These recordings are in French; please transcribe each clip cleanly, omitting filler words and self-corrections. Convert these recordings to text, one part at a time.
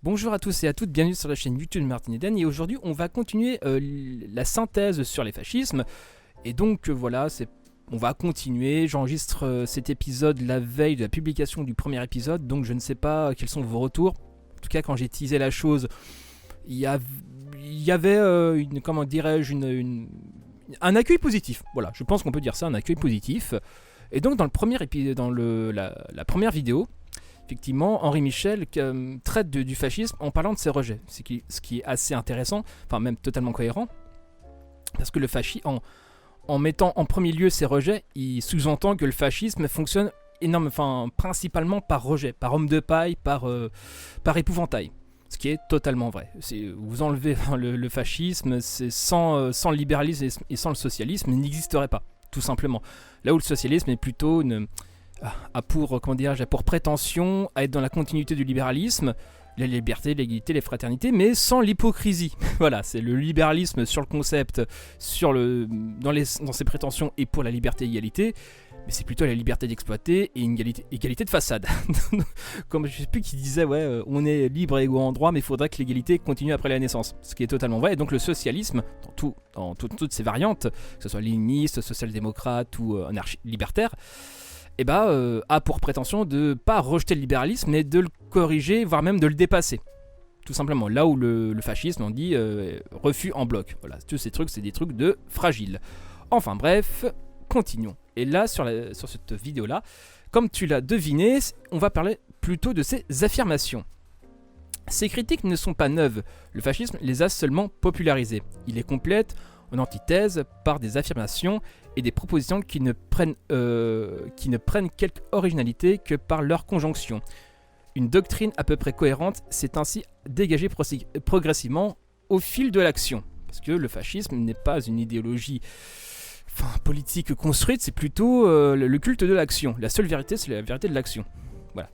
Bonjour à tous et à toutes, bienvenue sur la chaîne YouTube Martin Eden et aujourd'hui on va continuer la synthèse sur les fascismes et donc on va continuer, j'enregistre cet épisode la veille de la publication du premier épisode donc je ne sais pas quels sont vos retours. En tout cas quand j'ai teasé la chose, il y avait un accueil positif, voilà, je pense qu'on peut dire ça, un accueil positif. Et donc dans le premier épisode, la première vidéo, effectivement, Henri Michel traite du fascisme en parlant de ses rejets, ce qui est assez intéressant, enfin même totalement cohérent, parce que le fascisme, en mettant en premier lieu ses rejets, il sous-entend que le fascisme fonctionne principalement par rejet, par homme de paille, par épouvantail. Ce qui est totalement vrai. Vous enlevez le fascisme, sans le libéralisme et sans le socialisme, il n'existerait pas, tout simplement. Là où le socialisme est plutôt a pour prétention à être dans la continuité du libéralisme, la liberté, l'égalité, les fraternités, mais sans l'hypocrisie. Voilà, c'est le libéralisme sur le concept, dans ses prétentions et pour la liberté et l'égalité, mais c'est plutôt la liberté d'exploiter et une égalité de façade. Comme je sais plus qui disait, on est libre et égaux en droit, mais il faudrait que l'égalité continue après la naissance. Ce qui est totalement vrai. Et donc le socialisme, dans toutes ses variantes, que ce soit léniniste, social-démocrate ou anarchi-libertaire, a pour prétention de pas rejeter le libéralisme, mais de le corriger, voire même de le dépasser. Tout simplement, là où le fascisme, on dit refus en bloc. Voilà, tous ces trucs, c'est des trucs de fragiles. Enfin bref, continuons. Et là, sur cette vidéo-là, comme tu l'as deviné, on va parler plutôt de ses affirmations. Ces critiques ne sont pas neuves, le fascisme les a seulement popularisées. Il les complète en antithèse par des affirmations et des propositions qui ne prennent quelque originalité que par leur conjonction. Une doctrine à peu près cohérente s'est ainsi dégagée progressivement au fil de l'action. Parce que le fascisme n'est pas une idéologie politique construite, c'est plutôt le culte de l'action. La seule vérité, c'est la vérité de l'action. Voilà,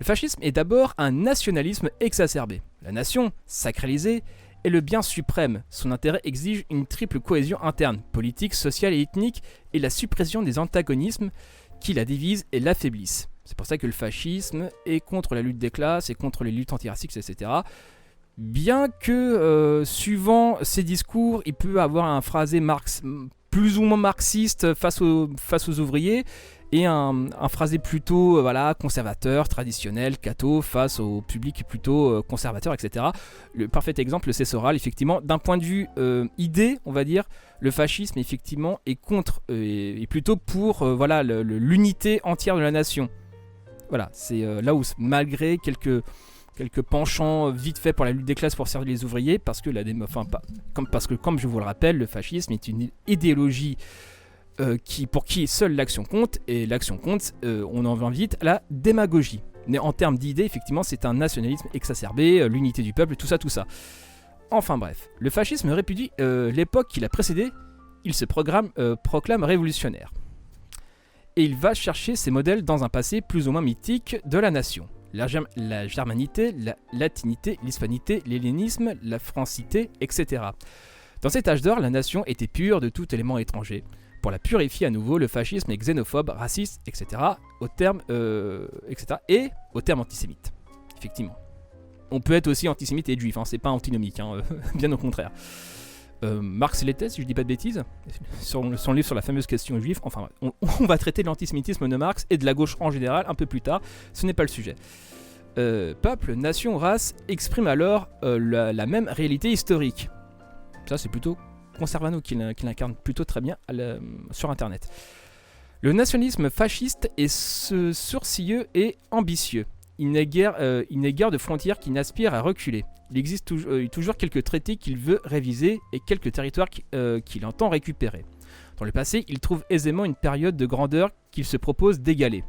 Le fascisme est d'abord un nationalisme exacerbé. La nation, sacralisée, est le bien suprême. Son intérêt exige une triple cohésion interne, politique, sociale et ethnique, et la suppression des antagonismes qui la divisent et l'affaiblissent. C'est pour ça que le fascisme est contre la lutte des classes et contre les luttes antiracistes, etc. Bien que, suivant ses discours, il peut avoir un phrasé plus ou moins marxiste face aux ouvriers, et un phrasé plutôt conservateur, traditionnel, catho, face au public plutôt conservateur, etc. Le parfait exemple, c'est Soral, effectivement. D'un point de vue idée, on va dire, le fascisme, effectivement, est plutôt pour l'unité entière de la nation. Voilà, c'est là où, malgré quelques penchants vite faits pour la lutte des classes pour servir les ouvriers, parce que comme je vous le rappelle, le fascisme est une idéologie pour qui seule l'action compte, et l'action compte, on en vient vite à la démagogie. Mais en termes d'idées, effectivement, c'est un nationalisme exacerbé, l'unité du peuple, tout ça. Enfin bref, le fascisme répudie l'époque qui l'a précédé, il se proclame révolutionnaire. Et il va chercher ses modèles dans un passé plus ou moins mythique de la nation. La germanité, la latinité, l'hispanité, l'hellénisme, la francité, etc. Dans cet âge d'or, la nation était pure de tout élément étranger. Pour la purifier à nouveau, le fascisme est xénophobe, raciste, etc. Et au terme antisémite. Effectivement. On peut être aussi antisémite et juif, c'est pas antinomique, bien au contraire. Marx l'était, si je dis pas de bêtises, son livre sur la fameuse question juive. Enfin, on va traiter de l'antisémitisme de Marx et de la gauche en général un peu plus tard, ce n'est pas le sujet. Peuple, nation, race expriment alors la même réalité historique. Ça, c'est plutôt Conservano qui l'incarne plutôt très bien sur internet. Le nationalisme fasciste est sourcilleux et ambitieux. Il n'est guère de frontières qui n'aspirent à reculer. Il existe toujours quelques traités qu'il veut réviser et quelques territoires qu'il entend récupérer. Dans le passé, il trouve aisément une période de grandeur qu'il se propose d'égaler.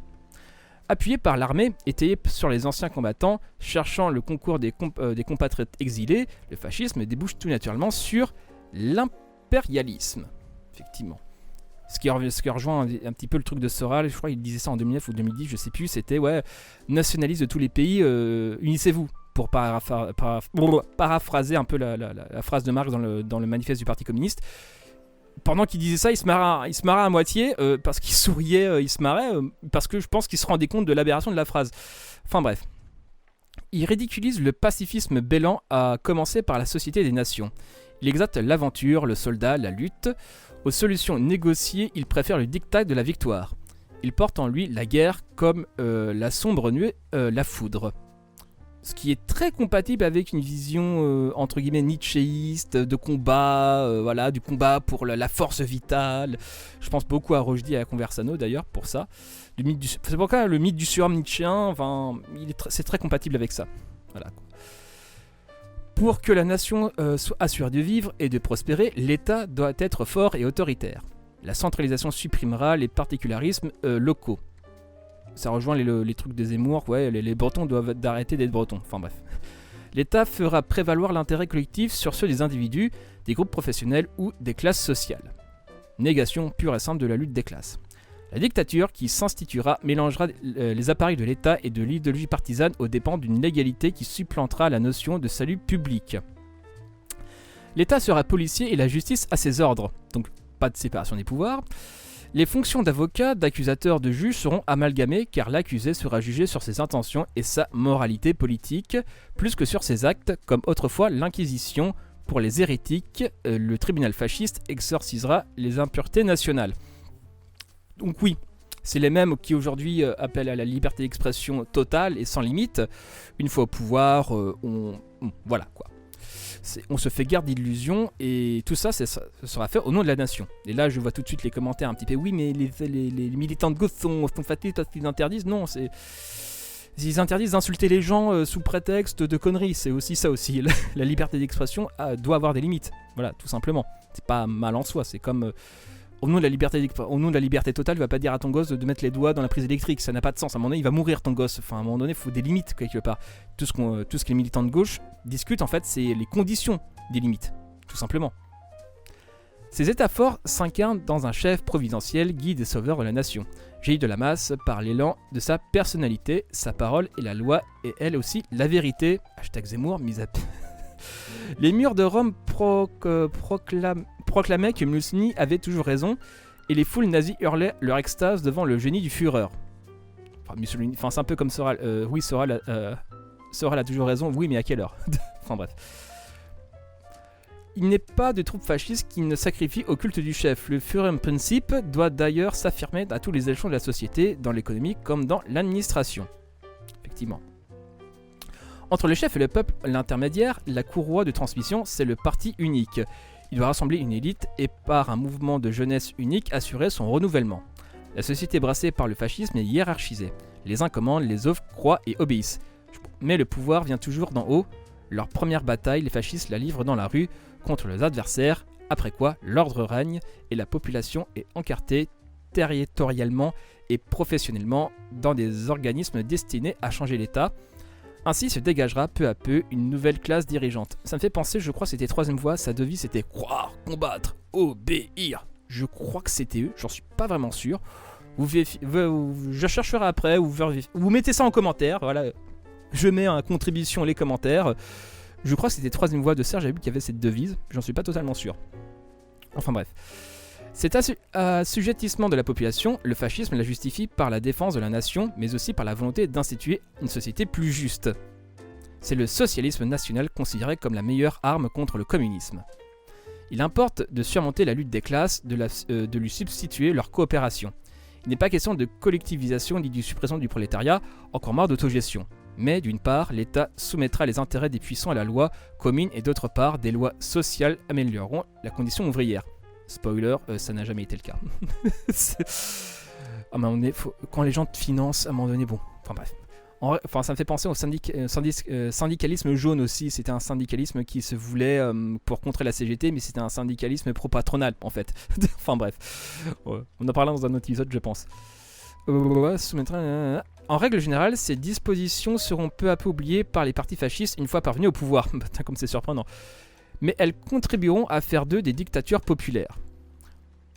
Appuyé par l'armée, étayé sur les anciens combattants, cherchant le concours des compatriotes exilés, le fascisme débouche tout naturellement sur l'impérialisme. Effectivement. Ce qui rejoint un petit peu le truc de Soral, je crois qu'il disait ça en 2009 ou 2010, je sais plus, c'était nationaliste de tous les pays, unissez-vous, pour paraphraser un peu la phrase de Marx dans le manifeste du Parti communiste. Pendant qu'il disait ça, il se marrait à moitié, parce qu'il souriait, il se marrait, parce que je pense qu'il se rendait compte de l'aberration de la phrase. Enfin bref. Il ridiculise le pacifisme bellant, à commencer par la Société des Nations. Il exalte l'aventure, le soldat, la lutte. Aux solutions négociées, il préfère le diktat de la victoire. Il porte en lui la guerre comme la sombre nuée, la foudre. Ce qui est très compatible avec une vision entre guillemets nietzschéiste de combat, voilà, du combat pour la force vitale. Je pense beaucoup à Rushdie et à Conversano d'ailleurs pour ça. C'est pourquoi le mythe du surhomme nietzschéen, enfin, c'est très compatible avec ça. Voilà. Pour que la nation soit assurée de vivre et de prospérer, l'État doit être fort et autoritaire. La centralisation supprimera les particularismes locaux. Ça rejoint les trucs des Zemmour, ouais, les Bretons doivent arrêter d'être Bretons, enfin bref. L'État fera prévaloir l'intérêt collectif sur ceux des individus, des groupes professionnels ou des classes sociales. Négation pure et simple de la lutte des classes. La dictature qui s'instituera mélangera les appareils de l'État et de l'idéologie partisane aux dépens d'une légalité qui supplantera la notion de salut public. L'État sera policier et la justice à ses ordres, donc pas de séparation des pouvoirs. Les fonctions d'avocat, d'accusateur, de juge seront amalgamées car l'accusé sera jugé sur ses intentions et sa moralité politique, plus que sur ses actes, comme autrefois l'Inquisition. Pour les hérétiques, le tribunal fasciste exorcisera les impuretés nationales. Donc oui, c'est les mêmes qui aujourd'hui appellent à la liberté d'expression totale et sans limite. Une fois au pouvoir, voilà quoi. On se fait garde d'illusions et tout ça, ça sera fait au nom de la nation. Et là, je vois tout de suite les commentaires un petit peu. Oui, mais les militants de gauche sont fatigués parce qu'ils interdisent. Non, ils interdisent d'insulter les gens sous prétexte de conneries. C'est aussi ça aussi. La liberté d'expression doit avoir des limites. Voilà, tout simplement. C'est pas mal en soi. C'est comme au nom de la liberté totale, tu vas pas dire à ton gosse de mettre les doigts dans la prise électrique. Ça n'a pas de sens. À un moment donné, il va mourir ton gosse. Enfin, à un moment donné, il faut des limites quelque part. Tout ce que les militants de gauche discutent, en fait, c'est les conditions des limites, tout simplement. Ces états forts s'incarnent dans un chef providentiel, guide et sauveur de la nation. Jaillit de la masse par l'élan de sa personnalité, sa parole et la loi, et elle aussi la vérité. #Zemmour, mise à... Les murs de Rome proclamaient que Mussolini avait toujours raison, et les foules nazies hurlaient leur extase devant le génie du Führer. Enfin, Mussolini, c'est un peu comme Soral. Oui, Soral a toujours raison, oui, mais à quelle heure? Enfin bref. Il n'est pas de troupe fasciste qui ne sacrifie au culte du chef. Le Führerprinzip doit d'ailleurs s'affirmer à tous les échelons de la société, dans l'économie comme dans l'administration. Effectivement. Entre le chef et le peuple, l'intermédiaire, la courroie de transmission, c'est le parti unique. Il doit rassembler une élite et par un mouvement de jeunesse unique assurer son renouvellement. La société brassée par le fascisme est hiérarchisée. Les uns commandent, les autres croient et obéissent. Mais le pouvoir vient toujours d'en haut. Leur première bataille, les fascistes la livrent dans la rue contre leurs adversaires, après quoi l'ordre règne et la population est encartée territorialement et professionnellement dans des organismes destinés à changer l'État. Ainsi se dégagera peu à peu une nouvelle classe dirigeante. Ça me fait penser, je crois que c'était Troisième Voie, sa devise c'était croire, combattre, obéir. Je crois que c'était eux, j'en suis pas vraiment sûr. Je chercherai après, vous mettez ça en commentaire, voilà. Je mets en contribution les commentaires. Je crois que c'était Troisième Voie de Serge, j'avais vu qu'il y avait cette devise, j'en suis pas totalement sûr. Enfin bref. Cet assujettissement de la population, le fascisme la justifie par la défense de la nation, mais aussi par la volonté d'instituer une société plus juste. C'est le socialisme national considéré comme la meilleure arme contre le communisme. Il importe de surmonter la lutte des classes, de lui substituer leur coopération. Il n'est pas question de collectivisation ni de suppression du prolétariat, encore moins d'autogestion. Mais d'une part, l'État soumettra les intérêts des puissants à la loi commune et d'autre part, des lois sociales amélioreront la condition ouvrière. Spoiler, ça n'a jamais été le cas. À un moment donné, quand les gens te financent, à un moment donné, bon, enfin bref. Ça me fait penser au syndicalisme jaune aussi. C'était un syndicalisme qui se voulait pour contrer la CGT, mais c'était un syndicalisme pro-patronal en fait. Enfin bref, ouais. On en parlera dans un autre épisode, je pense. En règle générale, ces dispositions seront peu à peu oubliées par les partis fascistes une fois parvenus au pouvoir. Putain, comme c'est surprenant. Mais elles contribueront à faire d'eux des dictatures populaires.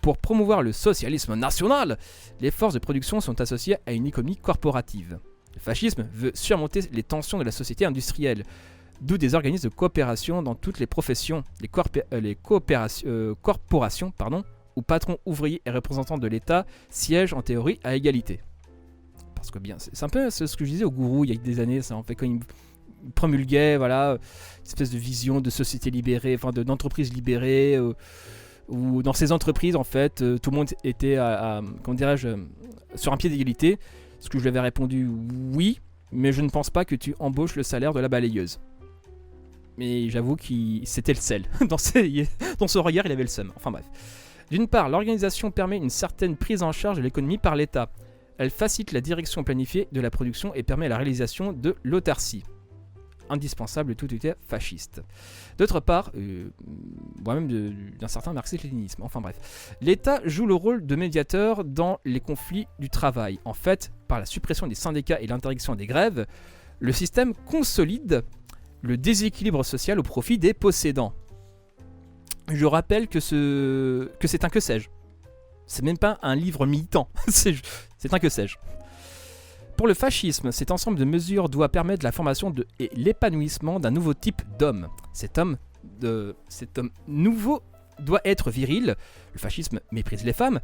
Pour promouvoir le socialisme national, les forces de production sont associées à une économie corporative. Le fascisme veut surmonter les tensions de la société industrielle, d'où des organismes de coopération dans toutes les professions, les corporations, où patrons, ouvriers et représentants de l'État siègent en théorie à égalité. Parce que bien, c'est un peu ce que je disais au gourou il y a des années, ça en fait quand promulguait voilà, une espèce de vision de société libérée, enfin d'entreprise libérée, où dans ces entreprises, en fait, tout le monde était comment dirais-je, sur un pied d'égalité. Ce que je lui avais répondu, oui, mais je ne pense pas que tu embauches le salaire de la balayeuse. Mais j'avoue que c'était le sel. Dans son regard, il avait le seum. Enfin bref. D'une part, l'organisation permet une certaine prise en charge de l'économie par l'État. Elle facilite la direction planifiée de la production et permet la réalisation de l'autarcie. Indispensable tout était fasciste. D'autre part, moi-même d'un certain marxisme-léninisme. Enfin bref. L'État joue le rôle de médiateur dans les conflits du travail. En fait, par la suppression des syndicats et l'interdiction des grèves, le système consolide le déséquilibre social au profit des possédants. Je rappelle que c'est un que sais-je. C'est même pas un livre militant, c'est un que sais-je. Pour le fascisme, cet ensemble de mesures doit permettre la formation et l'épanouissement d'un nouveau type d'homme. Cet homme nouveau doit être viril, le fascisme méprise les femmes,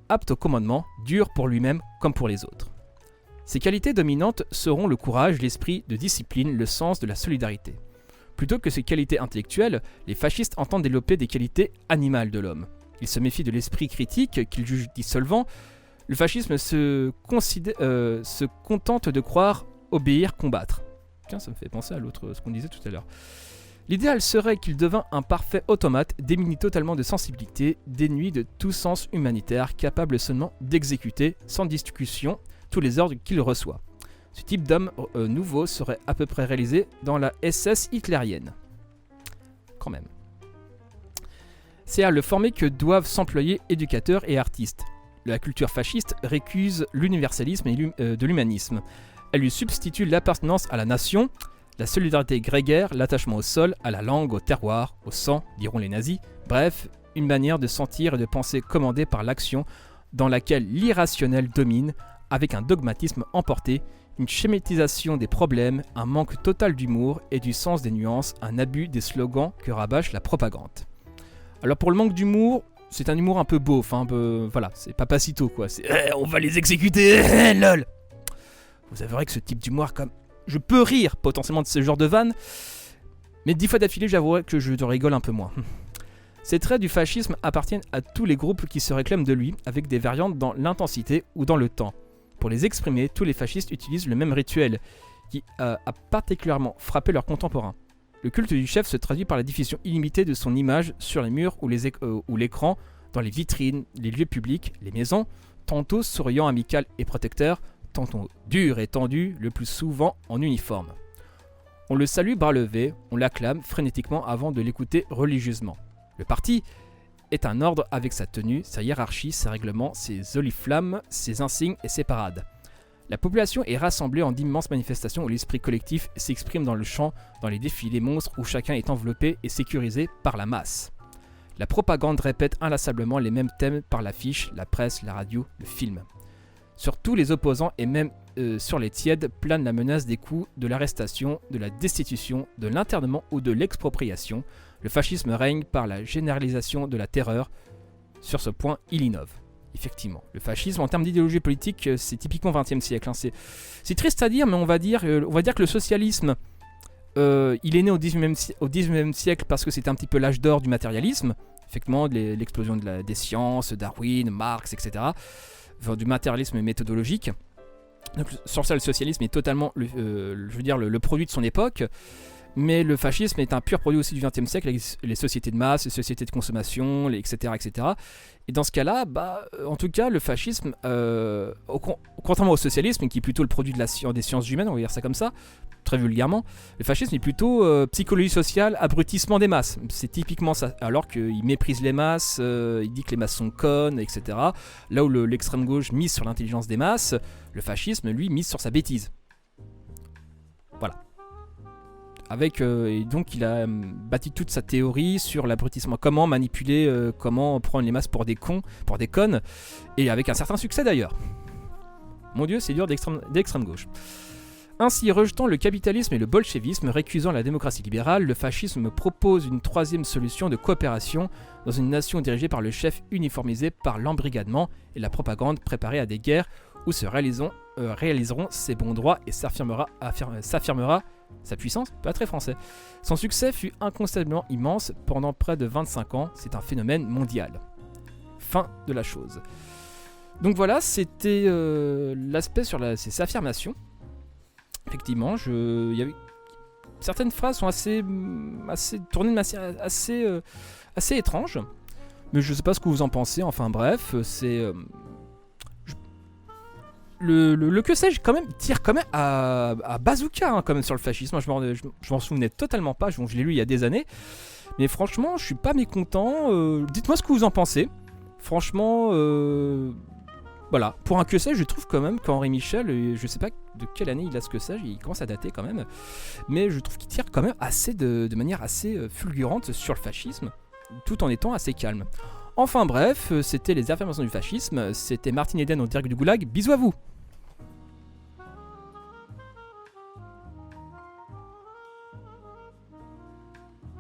apte au commandement, dur pour lui-même comme pour les autres. Ses qualités dominantes seront le courage, l'esprit de discipline, le sens de la solidarité. Plutôt que ses qualités intellectuelles, les fascistes entendent développer des qualités animales de l'homme. Ils se méfient de l'esprit critique qu'ils jugent dissolvant. Le fascisme se contente de croire, obéir, combattre. Tiens, ça me fait penser à ce qu'on disait tout à l'heure. L'idéal serait qu'il devint un parfait automate, démuni totalement de sensibilité, dénué de tout sens humanitaire, capable seulement d'exécuter, sans discussion, tous les ordres qu'il reçoit. Ce type d'homme nouveau serait à peu près réalisé dans la SS hitlérienne. Quand même. C'est à le former que doivent s'employer éducateurs et artistes. La culture fasciste récuse l'universalisme de l'humanisme. Elle lui substitue l'appartenance à la nation, la solidarité grégaire, l'attachement au sol, à la langue, au terroir, au sang, diront les nazis. Bref, une manière de sentir et de penser commandée par l'action dans laquelle l'irrationnel domine, avec un dogmatisme emporté, une schématisation des problèmes, un manque total d'humour et du sens des nuances, un abus des slogans que rabâche la propagande. Alors pour le manque d'humour, c'est un humour un peu beauf, un peu, voilà, c'est Papacito quoi, c'est on va les exécuter, lol. Vous avouerez que ce type d'humour, comme je peux rire potentiellement de ce genre de vanne, mais 10 fois d'affilée, j'avouerai que je rigole un peu moins. Ces traits du fascisme appartiennent à tous les groupes qui se réclament de lui, avec des variantes dans l'intensité ou dans le temps. Pour les exprimer, tous les fascistes utilisent le même rituel, qui a particulièrement frappé leurs contemporains. Le culte du chef se traduit par la diffusion illimitée de son image sur les murs ou l'écran, dans les vitrines, les lieux publics, les maisons, tantôt souriant, amical et protecteur, tantôt dur et tendu, le plus souvent en uniforme. On le salue bras levés, on l'acclame frénétiquement avant de l'écouter religieusement. Le parti est un ordre avec sa tenue, sa hiérarchie, ses règlements, ses oliflammes, ses insignes et ses parades. La population est rassemblée en d'immenses manifestations où l'esprit collectif s'exprime dans le chant, dans les défilés monstres où chacun est enveloppé et sécurisé par la masse. La propagande répète inlassablement les mêmes thèmes par l'affiche, la presse, la radio, le film. Sur tous les opposants et même sur les tièdes plane la menace des coups, de l'arrestation, de la destitution, de l'internement ou de l'expropriation. Le fascisme règne par la généralisation de la terreur. Sur ce point, il innove. Effectivement, le fascisme en termes d'idéologie politique, c'est typiquement 20e siècle. Hein. C'est triste à dire, mais on va dire que le socialisme, il est né au 19e siècle parce que c'était un petit peu l'âge d'or du matérialisme. Effectivement, l'explosion des sciences, Darwin, Marx, etc. Enfin, du matérialisme méthodologique. Donc, sur ça, le socialisme est totalement, le produit de son époque. Mais le fascisme est un pur produit aussi du XXe siècle, avec les sociétés de masse, les sociétés de consommation, etc., etc. Et dans ce cas-là, en tout cas, le fascisme, contrairement au socialisme, qui est plutôt le produit des sciences humaines, on va dire ça comme ça, très vulgairement, le fascisme est plutôt psychologie sociale, abrutissement des masses. C'est typiquement ça, alors qu'il méprise les masses, il dit que les masses sont connes, etc. Là où l'extrême gauche mise sur l'intelligence des masses, le fascisme, lui, mise sur sa bêtise. Voilà. Et donc il a bâti toute sa théorie sur l'abrutissement, comment manipuler, comment prendre les masses pour des cons, pour des connes, et avec un certain succès d'ailleurs. Mon Dieu, c'est dur d'extrême gauche. Ainsi, rejetant le capitalisme et le bolchevisme, récusant la démocratie libérale, le fascisme propose une troisième solution de coopération dans une nation dirigée par le chef uniformisé par l'embrigadement et la propagande préparée à des guerres où se réaliseront ses bons droits et s'affirmera Sa puissance, pas très français. Son succès fut incontestablement immense pendant près de 25 ans. C'est un phénomène mondial. Fin de la chose. Donc voilà, c'était l'aspect sur ses affirmations. Effectivement, il y avait certaines phrases sont assez tournées de manière assez étrange. Mais je sais pas ce que vous en pensez. Enfin bref, c'est le que sais-je quand même tire quand même à bazooka quand même sur le fascisme. Moi, je m'en souvenais totalement pas. Je l'ai lu il y a des années. Mais franchement, je suis pas mécontent. Dites-moi ce que vous en pensez. Franchement, voilà. Pour un que sais-je, je trouve quand même qu'Henri Michel, je sais pas de quelle année il a ce que sais-je, il commence à dater quand même. Mais je trouve qu'il tire quand même assez de manière assez fulgurante sur le fascisme, tout en étant assez calme. Enfin bref, c'était les affirmations du fascisme. C'était Martin Eden en direct du Goulag. Bisous à vous.